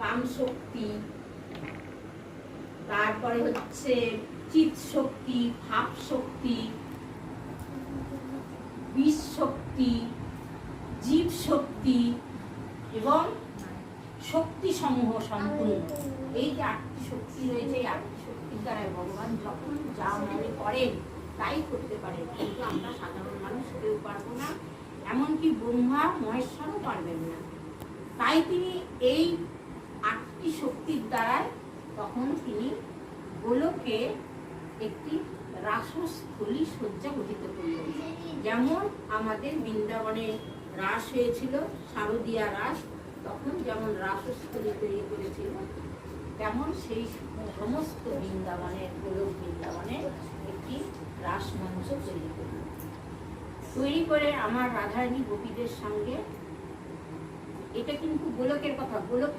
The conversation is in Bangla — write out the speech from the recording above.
কাম শক্তি, তারপরে হচ্ছে চিৎ শক্তি, ভাব শক্তি, বিষ শক্তি, জীব শক্তি এবং শক্তি সমূহ সম্পূর্ণ। এই যে 8টি শক্তি রয়েছে, এই 8টি শক্তির দ্বারা ভগবান যখন যা মনে করেন তাই করতে পারেন, কিন্তু আমরা সাধারণ মানুষ কেউ পারবো না, এমনকি ব্রহ্মা মহেশ্বরও পারবেন না। তাই তিনি এই 8টি শক্তির দ্বারায় তখন তিনি গোলকে একটি রাসস্থলী শয্যা গঠিত করলেন। যেমন আমাদের বৃন্দাবনে রাস হয়েছিল, শারদীয়া রাস, তখন যেমন রাসস্থলী তৈরি করেছিল, তেমন সেই সমস্ত বৃন্দাবনের, গোলক বৃন্দাবনে একটি রাসমঞ্চ তৈরি করে আমার রাধারানী গোপীদের সঙ্গে, এটা কিন্তু গোলকের কথা, গোলকের